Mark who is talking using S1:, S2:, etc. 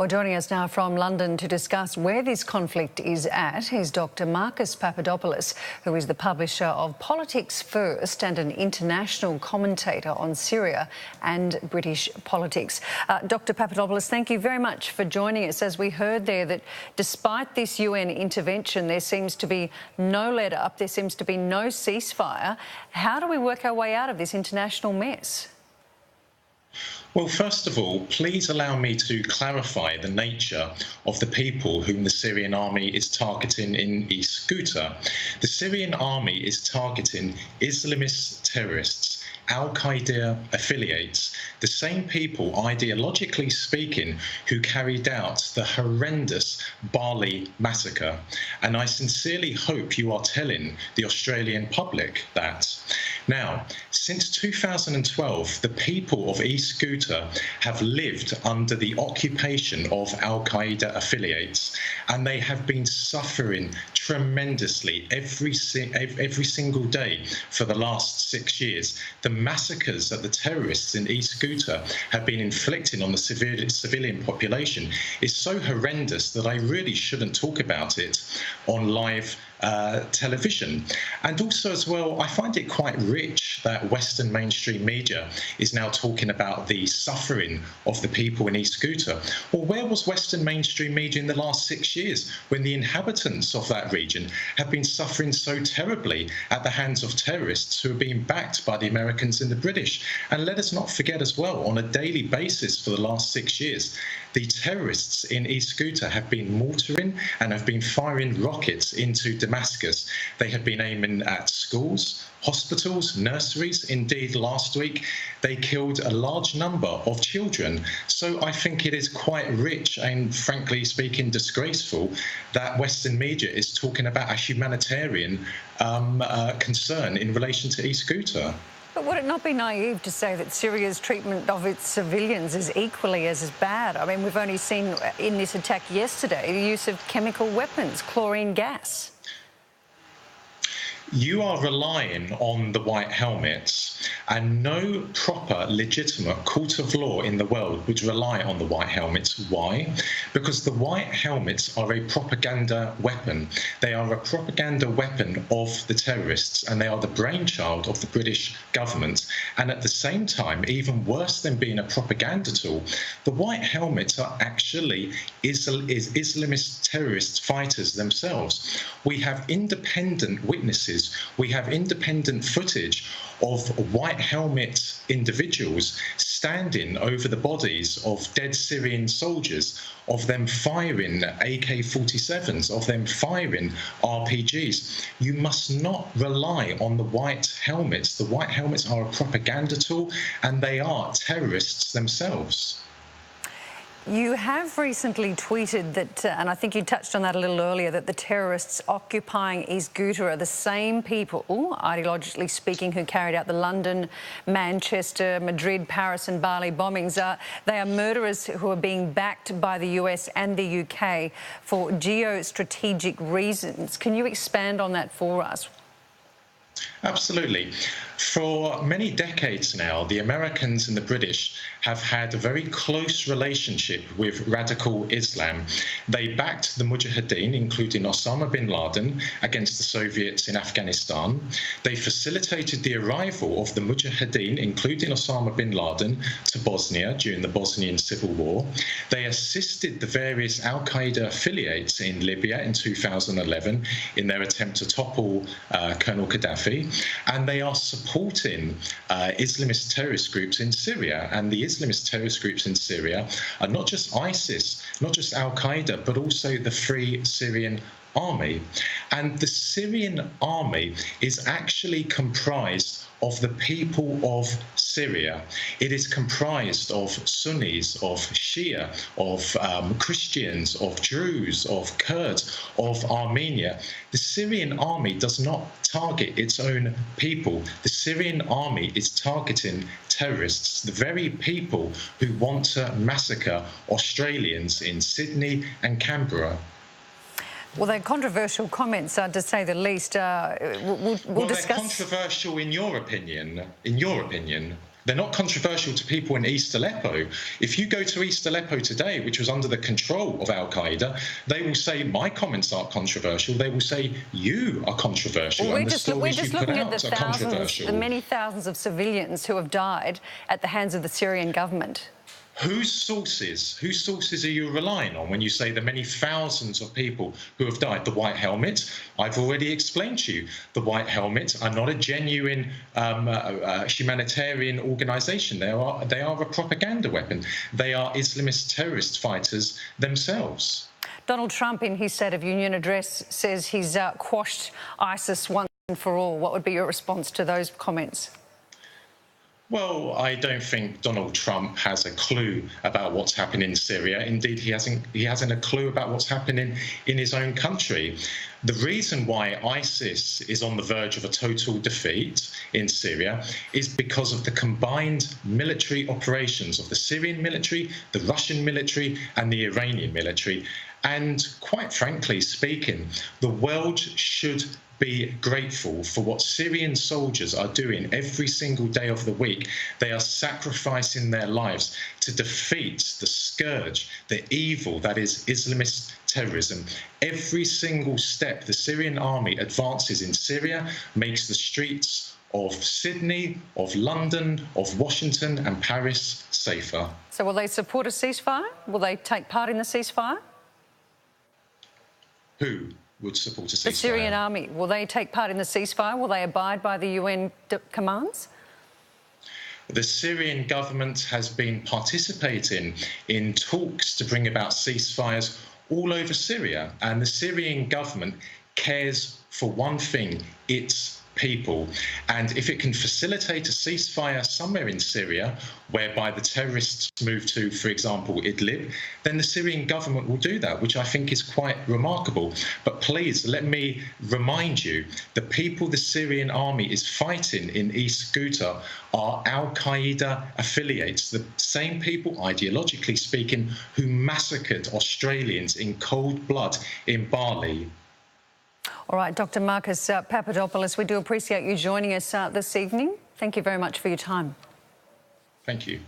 S1: Well, joining us now from London to discuss where this conflict is at is Dr. Marcus Papadopoulos, who is the publisher of Politics First and an international commentator on Syria and British politics. Dr. Papadopoulos, thank you very much for joining us. As we heard there, that despite this UN intervention, there seems to be no let-up, there seems to be no ceasefire. How do we work our way out of this international mess?
S2: Well, first of all, please allow me to clarify the nature of the people whom the Syrian army is targeting in East Ghouta. The Syrian army is targeting Islamist terrorists, Al-Qaeda affiliates, the same people, ideologically speaking, who carried out the horrendous Bali massacre. And I sincerely hope you are telling the Australian public that. Now, since 2012, the people of East Ghouta have lived under the occupation of Al-Qaeda affiliates, and they have been suffering tremendously every single day for the last 6 years. The massacres that the terrorists in East Ghouta have been inflicting on the civilian population is so horrendous that I really shouldn't talk about it on live television. And also as well, I find it quite rich that Western mainstream media is now talking about the suffering of the people in East Ghouta. Well, where was Western mainstream media in the last 6 years when the inhabitants of that region have been suffering so terribly at the hands of terrorists who are being backed by the Americans and the British? And let us not forget as well, on a daily basis for the last 6 years, the terrorists in East Ghouta have been mortaring and have been firing rockets into Damascus. They have been aiming at schools, hospitals, nurseries. Indeed, last week, they killed a large number of children. So I think it is quite rich and, frankly speaking, disgraceful that Western media is talking about a humanitarian concern in relation to East Ghouta.
S1: But would it not be naive to say that Syria's treatment of its civilians is equally as bad? I mean, we've only seen in this attack yesterday the use of chemical weapons, chlorine gas.
S2: You are relying on the white helmets, and no proper legitimate court of law in the world would rely on the white helmets. Why? Because the white helmets are a propaganda weapon. They are a propaganda weapon of the terrorists, and they are the brainchild of the British government. And at the same time, even worse than being a propaganda tool, the white helmets are actually Islamist terrorist fighters themselves. We have independent witnesses. We have independent footage of white helmet individuals standing over the bodies of dead Syrian soldiers, of them firing AK-47s, of them firing RPGs. You must not rely on the white helmets. The white helmets are a propaganda tool, and they are terrorists themselves.
S1: You have recently tweeted that, and I think you touched on that a little earlier, that the terrorists occupying East Ghouta are the same people, ideologically speaking, who carried out the London, Manchester, Madrid, Paris and Bali bombings. They are murderers who are being backed by the US and the UK for geostrategic reasons. Can you expand on that for us?
S2: Absolutely. For many decades now, the Americans and the British have had a very close relationship with radical Islam. They backed the Mujahideen, including Osama bin Laden, against the Soviets in Afghanistan. They facilitated the arrival of the Mujahideen, including Osama bin Laden, to Bosnia during the Bosnian Civil War. They assisted the various Al-Qaeda affiliates in Libya in 2011 in their attempt to topple Colonel Gaddafi. And they are supporting Islamist terrorist groups in Syria. And the Islamist terrorist groups in Syria are not just ISIS, not just Al-Qaeda, but also the Free Syrian Army. And the Syrian army is actually comprised of the people of Syria. It is comprised of Sunnis, of Shia, of Christians, of Druze, of Kurds, of Armenia. The Syrian army does not target its own people. The Syrian army is targeting terrorists, the very people who want to massacre Australians in Sydney and Canberra.
S1: Well, they're controversial comments, to say the least. We'll discuss.
S2: They're controversial in your opinion. They're not controversial to people in East Aleppo. If you go to East Aleppo today, which was under the control of Al-Qaeda, they will say my comments aren't controversial. They will say you are controversial,
S1: well,
S2: and the stories you put out are controversial.
S1: The many thousands of civilians who have died at the hands of the Syrian government.
S2: Whose sources are you relying on when you say the many thousands of people who have died? The White Helmets, I've already explained to you, the White Helmets are not a genuine humanitarian organisation. They are a propaganda weapon. They are Islamist terrorist fighters themselves.
S1: Donald Trump, in his State of Union address, says he's quashed ISIS once and for all. What would be your response to those comments?
S2: Well, I don't think Donald Trump has a clue about what's happening in Syria. Indeed, he hasn't a clue about what's happening in his own country. The reason why ISIS is on the verge of a total defeat in Syria is because of the combined military operations of the Syrian military, the Russian military, and the Iranian military. And quite frankly speaking, the world should be grateful for what Syrian soldiers are doing every single day of the week. They are sacrificing their lives to defeat the scourge, the evil that is Islamist terrorism. Every single step the Syrian army advances in Syria makes the streets of Sydney, of London, of Washington and Paris safer.
S1: So will they support a ceasefire? Will they take part in the ceasefire?
S2: Who would support a ceasefire?
S1: The Syrian army. Will they take part in the ceasefire? Will they abide by the UN commands?
S2: The Syrian government has been participating in talks to bring about ceasefires all over Syria, and the Syrian government cares for one thing: its people. And if it can facilitate a ceasefire somewhere in Syria, whereby the terrorists move to, for example, Idlib, then the Syrian government will do that, which I think is quite remarkable. But please, let me remind you, the people the Syrian army is fighting in East Ghouta are Al-Qaeda affiliates, the same people, ideologically speaking, who massacred Australians in cold blood in Bali.
S1: All right, Dr. Marcus Papadopoulos, we do appreciate you joining us this evening. Thank you very much for your time.
S2: Thank you.